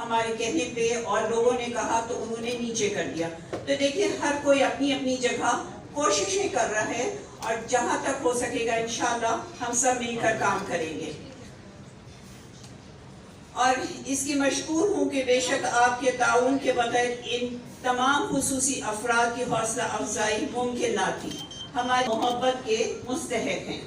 ہمارے کہنے پہ اور لوگوں نے کہا تو انہوں نے نیچے کر دیا. تو دیکھیں ہر کوئی اپنی اپنی جگہ کوششیں کر رہا ہے اور جہاں تک ہو سکے گا انشاءاللہ ہم سب مل کر کام کریں گے. اور اس کی مشکور ہوں کہ بے شک آپ کے تعاون کے بغیر ان تمام خصوصی افراد کی حوصلہ افزائی ممکن نہ تھی. ہماری محبت کے مستحق ہیں.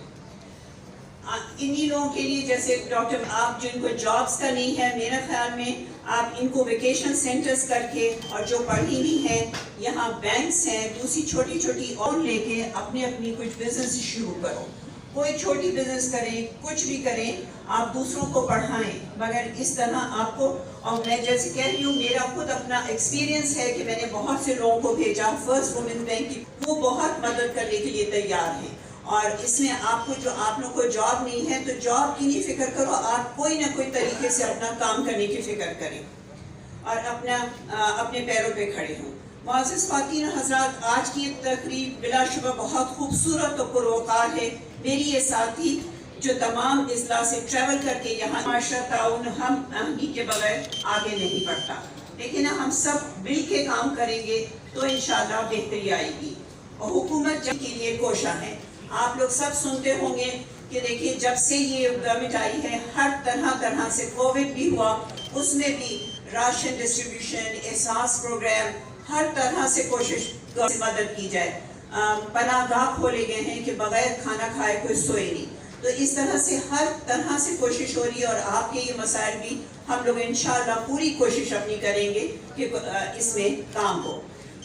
انہی لوگوں کے لیے جیسے ڈاکٹر آپ جن کو جابز کا نہیں ہے، میرا خیال میں آپ ان کو ویکیشن سینٹرز کر کے اور جو پڑھی ہوئی ہیں یہاں بینکس ہیں دوسری چھوٹی چھوٹی اور لے کے اپنے اپنی کچھ بزنس شروع کرو. کوئی چھوٹی بزنس کریں کچھ بھی کریں آپ دوسروں کو پڑھائیں مگر اس طرح آپ کو. اور میں جیسے کہہ رہی ہوں میرا خود اپنا ایکسپیرینس ہے کہ میں نے بہت سے لوگوں کو بھیجا فرسٹ وومن بینک کی، وہ بہت مدد کرنے کے لیے تیار ہیں. اور اس میں آپ کو جو آپ لوگ کو جاب نہیں ہے تو جاب کی نہیں فکر کرو، آپ کوئی نہ کوئی طریقے سے اپنا کام کرنے کی فکر کریں اور اپنے پیروں پہ کھڑے ہوں. معزز خواتین حضرات، آج کی تقریب بلا شبہ بہت خوبصورت اور پروقار ہے. میری یہ ساتھی جو تمام اضلاع سے ٹریول کر کے یہاں معاشرہ تعاون ہم ہی کے بغیر آگے نہیں بڑھتا، لیکن ہم سب مل کے کام کریں گے تو انشاءاللہ بہتری آئے گی. اور حکومت جب کے لیے کوشاں ہے. آپ لوگ سب سنتے ہوں گے کہ دیکھیے جب سے یہ گورنمنٹ آئی ہے ہر طرح سے کووڈ بھی ہوا، اس میں بھی راشن ڈسٹریبیوشن، احساس پروگرام، ہر طرح سے کوشش مدد کی جائے. پناہ گاہ کھولے گئے ہیں کہ بغیر کھانا کھائے کوئی سوئے نہیں. تو اس طرح سے ہر طرح سے کوشش ہو رہی ہے اور آپ کے یہ مسائل بھی ہم لوگ انشاءاللہ پوری کوشش اپنی کریں گے کہ اس میں کام ہو.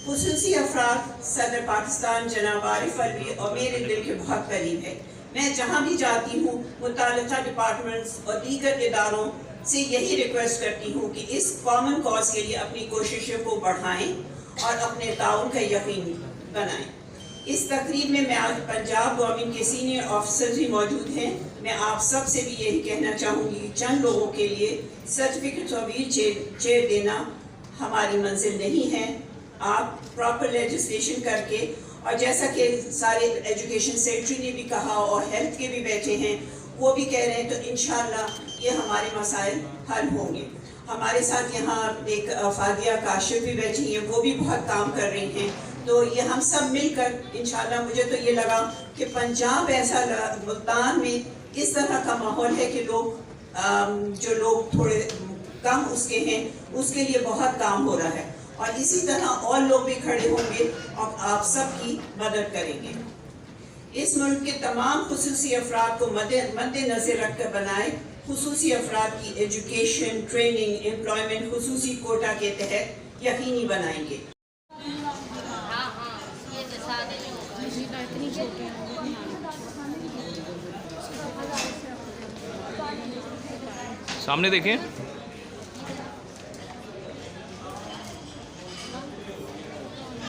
خصوصی افراد صدر پاکستان جناب عارف الوی اور میرے دل کے بہت قریب ہے. میں جہاں بھی جاتی ہوں متعلقہ ڈپارٹمنٹس اور دیگر اداروں سے یہی ریکویسٹ کرتی ہوں کہ اس کامن کاز کے لیے اپنی کوششوں کو بڑھائیں اور اپنے تعاون کا یقین بنائیں. اس تقریب میں آج پنجاب گورنمنٹ کے سینئر آفیسرز بھی موجود ہیں. میں آپ سب سے بھی یہی کہنا چاہوں گی چند لوگوں کے لیے سرٹیفکیٹ آف ویل چیئر دینا ہماری منزل نہیں ہے. آپ پراپر لیجسلیشن کر کے اور جیسا کہ سارے ایجوکیشن سیکرٹری نے بھی کہا اور ہیلتھ کے بھی بیٹھے ہیں وہ بھی کہہ رہے ہیں تو انشاءاللہ یہ ہمارے مسائل حل ہوں گے. ہمارے ساتھ یہاں ایک فادیہ کاشف بھی بیٹھی ہیں، وہ بھی بہت کام کر رہی ہیں. تو یہ ہم سب مل کر انشاءاللہ مجھے تو یہ لگا کہ پنجاب ایسا ملتان میں اس طرح کا ماحول ہے کہ جو لوگ تھوڑے کم اس کے ہیں اس کے لیے بہت کام ہو رہا ہے اور اسی طرح اور لوگ بھی کھڑے ہوں گے اور آپ سب کی مدد کریں گے. اس ملک کے تمام خصوصی افراد کو مد نظر رکھ کر بنائے خصوصی افراد کی ایجوکیشن، ٹریننگ، امپلائمنٹ خصوصی کوٹا کے تحت یقینی بنائیں گے. سامنے دیکھیں.